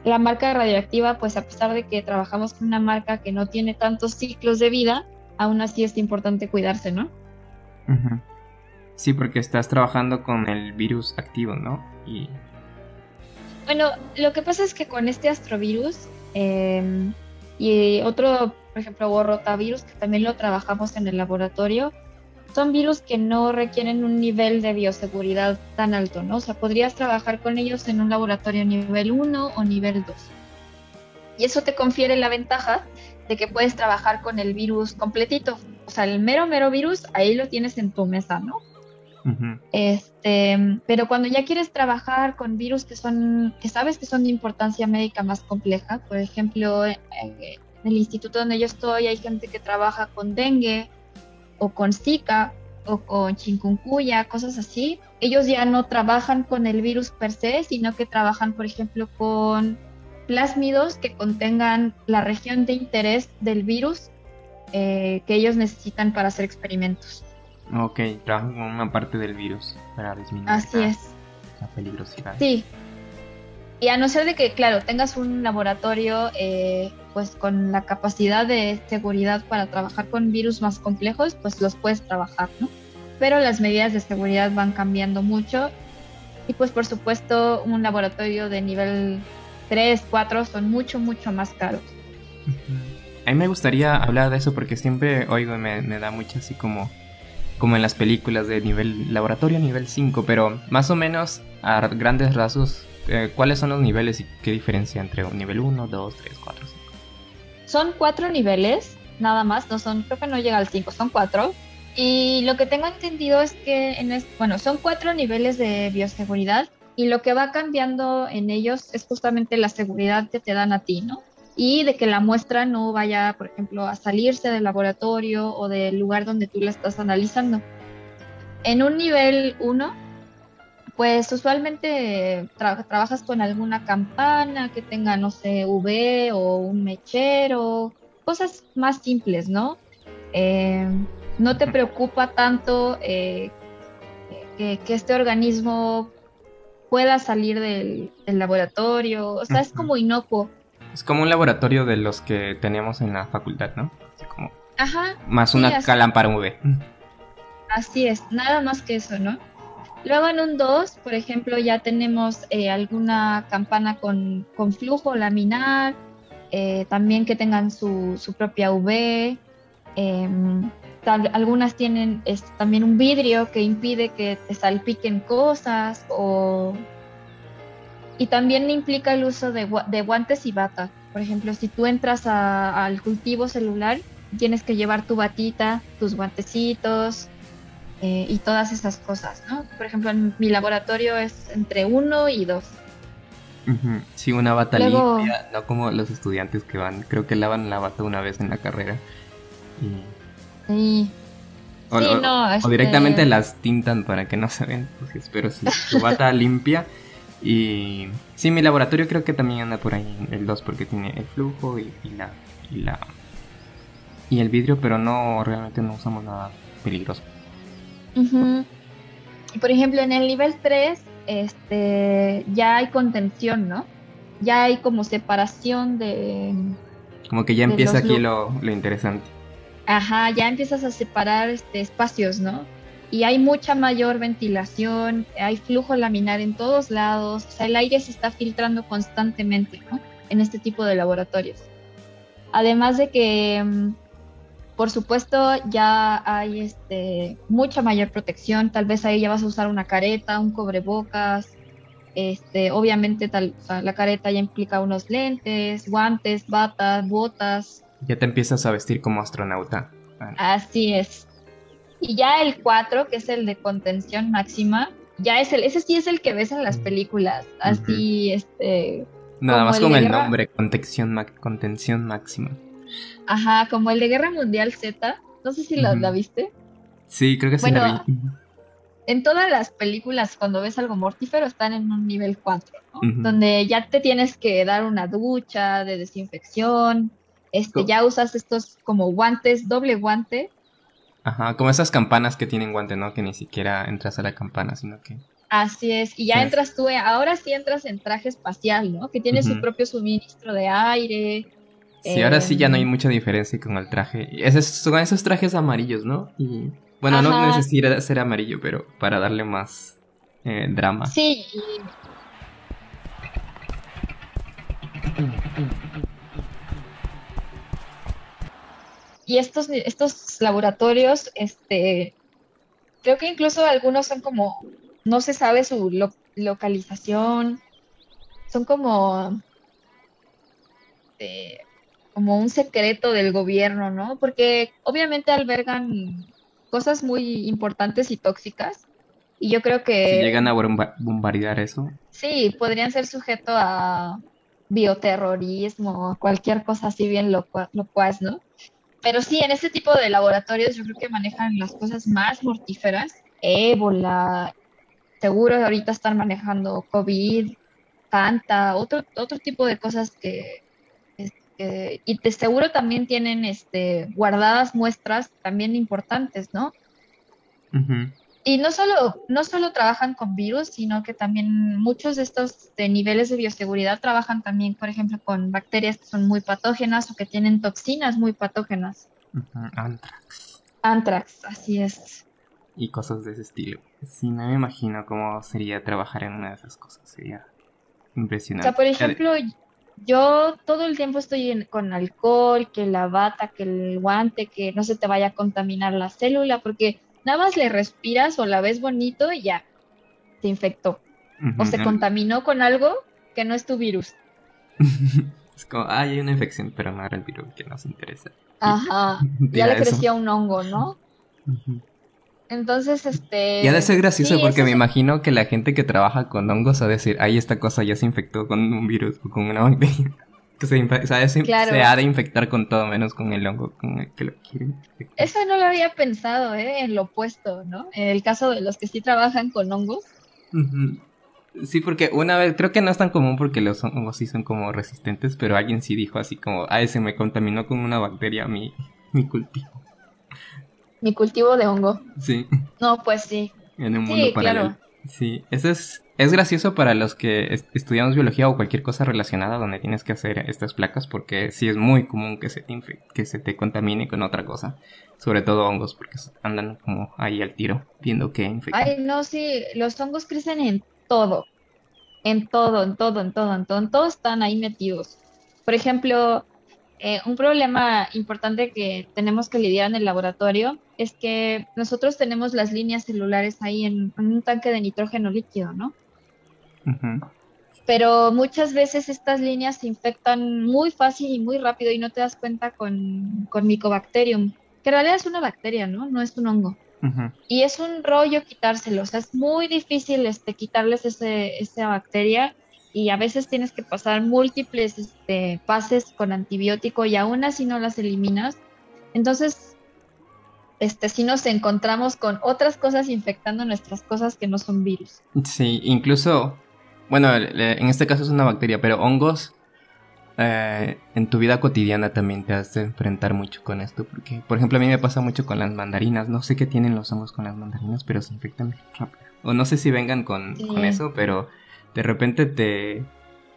la marca radioactiva, pues a pesar de que trabajamos con una marca que no tiene tantos ciclos de vida, aún así es importante cuidarse, ¿no? Ujú. Sí, porque estás trabajando con el virus activo, ¿no? Y Bueno, lo que pasa es que con este astrovirus y otro, por ejemplo, o rotavirus, que también lo trabajamos en el laboratorio, son virus que no requieren un nivel de bioseguridad tan alto, ¿no? O sea, podrías trabajar con ellos en un laboratorio nivel 1 o nivel 2. Y eso te confiere la ventaja de que puedes trabajar con el virus completito. O sea, el mero virus, ahí lo tienes en tu mesa, ¿no? ujú, Pero cuando ya quieres trabajar con virus que sabes que son de importancia médica más compleja, por ejemplo, en el instituto donde yo estoy hay gente que trabaja con dengue o con Zika o con chikungunya, cosas así. Ellos ya no trabajan con el virus per se, sino que trabajan, por ejemplo, con plásmidos que contengan la región de interés del virus que ellos necesitan para hacer experimentos. ok, trabajan con una parte del virus para disminuir Así es. la peligrosidad. Sí, y a no ser de que, claro, tengas un laboratorio pues con la capacidad de seguridad para trabajar con virus más complejos, pues los puedes trabajar, ¿no? Pero las medidas de seguridad van cambiando mucho y pues por supuesto un laboratorio de nivel 3, 4 son mucho más caros. Ujú. A mí me gustaría hablar de eso porque siempre oigo y me da mucho así como en las películas de nivel laboratorio nivel 5, pero más o menos a grandes rasgos, ¿cuáles son los niveles y qué diferencia entre un nivel 1, 2, 3, 4, 5? Son 4 niveles, nada más, no son, creo que no llega al 5, son 4. Y lo que tengo entendido es que bueno, son 4 niveles de bioseguridad y lo que va cambiando en ellos es justamente la seguridad que te dan a ti, ¿no? Y de que la muestra no vaya, por ejemplo, a salirse del laboratorio o del lugar donde tú la estás analizando. En un nivel 1, pues usualmente trabajas con alguna campana que tenga, no sé, UV o un mechero, cosas más simples, ¿no? Eh, no te preocupa tanto que este organismo pueda salir del laboratorio, o sea, es Ujú. como inocuo. Es como un laboratorio de los que teníamos en la facultad, ¿no? Así como Ajá, más sí, una lámpara UV. así es, nada más que eso, ¿no? Luego en un 2, por ejemplo, ya tenemos alguna campana con flujo laminar, también que tengan su propia UV. Algunas tienen también un vidrio que impide que te salpiquen cosas y también implica el uso de guantes y bata. Por ejemplo, si tú entras al cultivo celular, tienes que llevar tu batita, tus guantecitos y todas esas cosas, ¿no? Por ejemplo, en mi laboratorio es entre 1 y 2. Ujú. Sí, una bata Luego, limpia, no como los estudiantes que van, creo que lavan la bata una vez en la carrera. sí, O, sí, o- no, o directamente las tintan para que no se ven. Entonces, pero sí, tu bata limpia. Y sí, mi laboratorio creo que también anda por ahí el 2 porque tiene el flujo y la y el vidrio, pero no, realmente no usamos nada peligroso. ujú. Y por ejemplo, en el nivel 3, ya hay contención, ¿no? Ya hay como separación Como que ya de empieza los aquí lu- lo interesante. Ajá, ya empiezas a separar espacios, ¿no? Y hay mucha mayor ventilación, hay flujo laminar en todos lados, o sea, el aire se está filtrando constantemente, ¿no? En este tipo de laboratorios. Además de que, por supuesto, ya hay mucha mayor protección, tal vez ahí ya vas a usar una careta, un cubrebocas, obviamente o sea, la careta ya implica unos lentes, guantes, batas, botas, Ya te empiezas a vestir como astronauta. Ah, así es. Y ya el 4 que es el de contención máxima, ese sí es el que ves en las películas, ujú. así, Nada como más el con de el guerra, nombre, contención máxima. ajá, como el de Guerra Mundial Z, no sé si la Ujú. viste. Sí, creo que sí la Bueno, vi. Ujú. en todas las películas, cuando ves algo mortífero, están en un nivel 4, ¿no? Ujú. Donde ya te tienes que dar una ducha de desinfección, Co- ya usas estos como guantes, doble guante. Ajá, como esas campanas que tienen guante, ¿no? Que ni siquiera entras a la campana, sino que... Así es, y Sí, ya entras tú, ahora sí entras en traje espacial, ¿no? Que tiene su ujú. propio suministro de aire. Sí, ahora sí ya no hay em, mucha diferencia con el traje. Son esos trajes amarillos, ¿no? Y bueno, no ajá, necesita ser amarillo, pero para darle más drama. sí, y estos laboratorios, creo que incluso algunos son como, no se sabe su localización, son eh, como un secreto del gobierno, ¿no? Porque obviamente albergan cosas muy importantes y tóxicas, y yo creo Si que llegan a bombardear eso. sí, podrían ser sujeto a bioterrorismo o cualquier cosa así bien locuaz, ¿no? Pero sí, en este tipo de laboratorios yo creo que manejan las cosas más mortíferas, ébola, seguro ahorita están manejando COVID, Fanta, otro tipo de cosas y de seguro también tienen guardadas muestras también importantes, ¿no? Ujú, Y no solo trabajan con virus, sino que también muchos de estos niveles de bioseguridad trabajan también, por ejemplo, con bacterias que son muy patógenas o que tienen toxinas muy patógenas. ujú, Antrax Anthrax, así es. y cosas de ese estilo. Sí, no me imagino cómo sería trabajar en una de esas cosas. Sería O sea, impresionante. por ejemplo, yo todo el tiempo estoy con alcohol, que la bata, que el guante, que no se te vaya a contaminar la célula, porque nada más le respiras o la ves bonito y ya, se infectó. Ujú, O se contaminó con algo que no es tu virus. Es como, hay una infección, pero no era el virus que nos interesa. Y Ajá, ya tira le eso. crecía un hongo, ¿no? Ujú. Entonces, Y ha de ser gracioso sí, porque eso me es imagino que la gente que trabaja con hongos ha de decir, ay, esta cosa ya se infectó con un virus o con una bacteria. Que o sea, se claro. ha de infectar con todo menos con el hongo con el que lo quieren infectar. Eso no lo había pensado, en lo opuesto, ¿no? En el caso de los que sí trabajan con hongos. Ujú. Sí, porque una vez, creo que no es tan común porque los hongos sí son como resistentes, pero alguien sí dijo así como, ay, se me contaminó con una bacteria mi cultivo. Mi cultivo de hongo. Sí. No, pues sí. En un mundo Sí, paralelo. claro. Sí, eso es gracioso para los que estudiamos biología o cualquier cosa relacionada donde tienes que hacer estas placas porque sí es muy común que que se te contamine con otra cosa. Sobre todo hongos porque andan como ahí al tiro viendo qué infectan. Ay, no, sí, los hongos crecen en todo, en todo, en todo, en todo, en todo, en todo están ahí metidos. Por ejemplo, un problema importante que tenemos que lidiar en el laboratorio es que nosotros tenemos las líneas celulares ahí en un tanque de nitrógeno líquido, ¿no? Ujú, Pero muchas veces estas líneas se infectan muy fácil y muy rápido y no te das cuenta con Mycobacterium, que en realidad es una bacteria, ¿no? No es un hongo. ujú. Y es un rollo quitárselo, o sea, es muy difícil quitarles esa bacteria y a veces tienes que pasar múltiples pases con antibiótico y aún así no las eliminas. Entonces, si nos encontramos con otras cosas infectando nuestras cosas que no son virus. Sí, incluso, bueno, en este caso es una bacteria, pero hongos en tu vida cotidiana también te has de enfrentar mucho con esto, porque, por ejemplo, a mí me pasa mucho con las mandarinas. No sé qué tienen los hongos con las mandarinas, pero se infectan rápido. O no sé si vengan con Sí. eso, pero de repente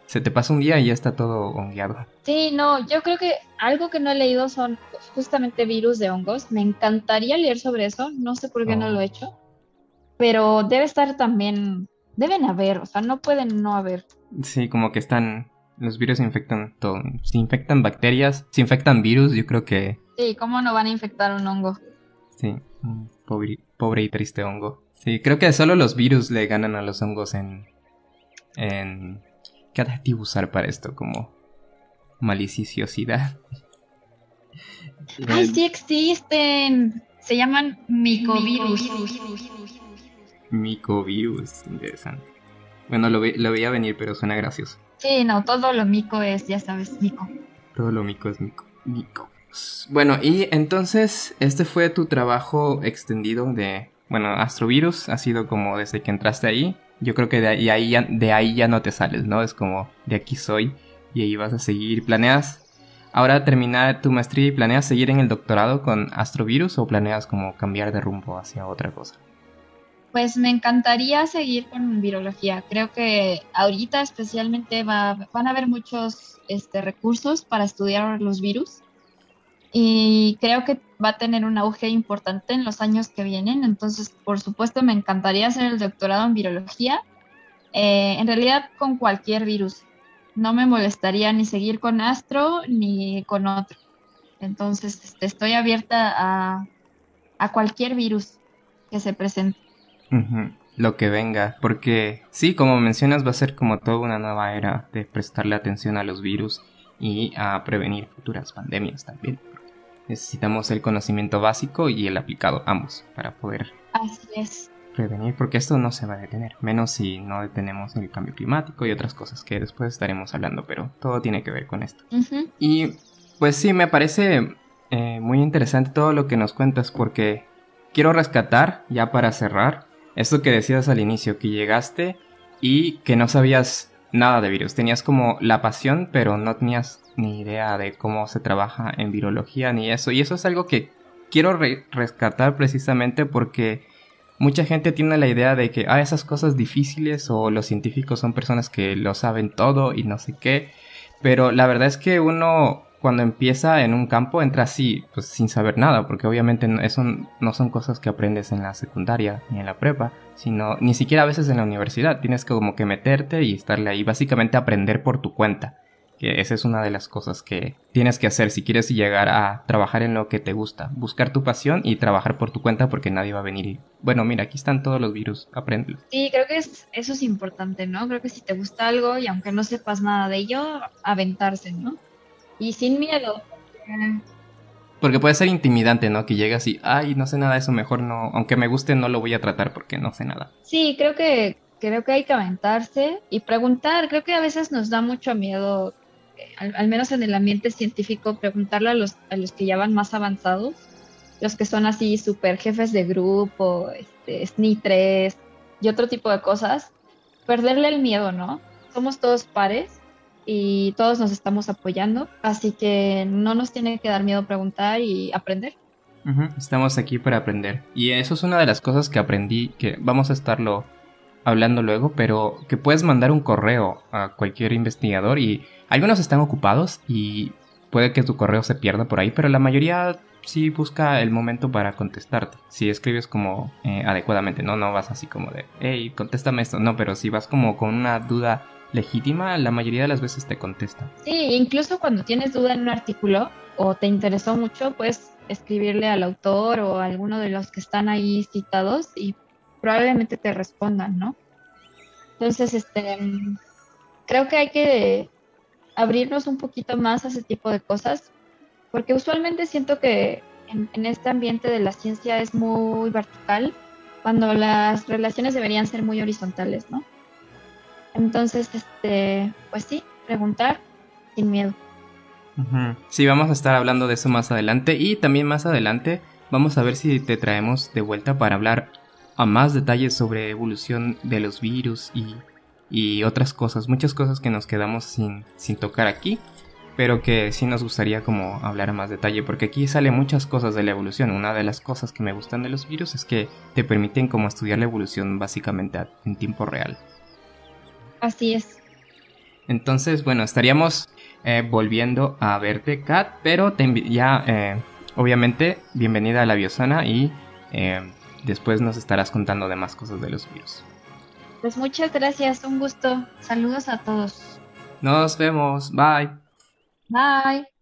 se te pasa un día y ya está todo hongueado. Sí, no, yo creo que algo que no he leído son justamente virus de hongos. Me encantaría leer sobre eso, no sé por qué no lo Oh. he hecho, pero debe estar también, deben haber, o sea, no pueden no haber. Sí, como que están. Los virus se infectan todo. Se infectan bacterias, se infectan virus, yo creo que. Sí, ¿cómo no van a infectar un hongo? Sí, un pobre y triste hongo. Sí, creo que solo los virus le ganan a los hongos en ¿qué adjetivo usar para esto? Como maliciosidad. ¡Ay, Eh, sí existen! Se llaman micovirus. Micovirus, interesante. Bueno, lo veía venir, pero suena gracioso. Sí, no, todo lo mico es, ya sabes, mico. Todo lo mico es mico. Micovirus. Bueno, y entonces, este fue tu trabajo extendido de bueno, Astrovirus ha sido como desde que entraste ahí. Yo creo que de ahí ya no te sales, ¿no? Es como, de aquí soy y ahí vas a seguir. ¿Planeas ahora terminar tu maestría y planeas seguir en el doctorado con Astrovirus o planeas como cambiar de rumbo hacia otra cosa? Pues me encantaría seguir con virología. Creo que ahorita especialmente van a haber muchos recursos para estudiar los virus y creo que va a tener un auge importante en los años que vienen. Entonces, por supuesto, me encantaría hacer el doctorado en virología. En realidad, con cualquier virus. No me molestaría ni seguir con astro ni con otro. Entonces, estoy abierta a cualquier virus que se presente. Ujú, lo que venga, porque sí, como mencionas, va a ser como toda una nueva era de prestarle atención a los virus y a prevenir futuras pandemias también. Necesitamos el conocimiento básico y el aplicado, ambos, para poder Así es. prevenir, porque esto no se va a detener, menos si no detenemos el cambio climático y otras cosas que después estaremos hablando, pero todo tiene que ver con esto. Ujú. Y pues sí, me parece muy interesante todo lo que nos cuentas, porque quiero rescatar, ya para cerrar, esto que decías al inicio, que llegaste y que no sabías nada de virus. Tenías como la pasión, pero no tenías ni idea de cómo se trabaja en virología ni eso. Y eso es algo que quiero rescatar precisamente porque mucha gente tiene la idea de que esas cosas difíciles o los científicos son personas que lo saben todo y no sé qué. Pero la verdad es que uno, cuando empieza en un campo, entra así, pues sin saber nada, porque obviamente eso no son cosas que aprendes en la secundaria ni en la prepa, sino ni siquiera a veces en la universidad. Tienes que como que meterte y estarle ahí, básicamente aprender por tu cuenta. Que esa es una de las cosas que tienes que hacer si quieres llegar a trabajar en lo que te gusta. Buscar tu pasión y trabajar por tu cuenta porque nadie va a venir y, bueno, mira, aquí están todos los virus, apréndelo. Sí, creo que eso es importante, ¿no? Creo que si te gusta algo y aunque no sepas nada de ello, aventarse, ¿no? Y sin miedo. Porque puede ser intimidante, ¿no? Que llegas y, no sé nada de eso, mejor no, aunque me guste no lo voy a tratar porque no sé nada. Sí, creo que hay que aventarse y preguntar. Creo que a veces nos da mucho miedo, al menos en el ambiente científico, preguntarle a los que ya van más avanzados, los que son así súper jefes de grupo, SNI 3 y otro tipo de cosas, perderle el miedo, ¿no? Somos todos pares y todos nos estamos apoyando, así que no nos tiene que dar miedo preguntar y aprender. Ujú, estamos aquí para aprender. Y eso es una de las cosas que aprendí, que vamos a estarlo hablando luego, pero que puedes mandar un correo a cualquier investigador y algunos están ocupados y puede que tu correo se pierda por ahí, pero la mayoría sí busca el momento para contestarte. Si escribes como adecuadamente, no vas así como de, hey, contéstame esto, no, pero si vas como con una duda legítima, la mayoría de las veces te contesta. Sí, incluso cuando tienes duda en un artículo o te interesó mucho, puedes escribirle al autor o a alguno de los que están ahí citados y probablemente te respondan, ¿no? Entonces, creo que hay que abrirnos un poquito más a ese tipo de cosas, porque usualmente siento que en este ambiente de la ciencia es muy vertical, cuando las relaciones deberían ser muy horizontales, ¿no? Entonces, pues sí, preguntar sin miedo. Ujú. Sí, vamos a estar hablando de eso más adelante y también más adelante vamos a ver si te traemos de vuelta para hablar a más detalles sobre evolución de los virus y otras cosas, muchas cosas que nos quedamos sin tocar aquí, pero que sí nos gustaría como hablar a más detalle, porque aquí sale muchas cosas de la evolución. Una de las cosas que me gustan de los virus es que te permiten como estudiar la evolución básicamente en tiempo real. Así es. Entonces, bueno, estaríamos volviendo a verte, Kat, pero obviamente, bienvenida a la Biosana y después nos estarás contando de más cosas de los virus. Pues muchas gracias, un gusto. Saludos a todos. Nos vemos, bye. Bye.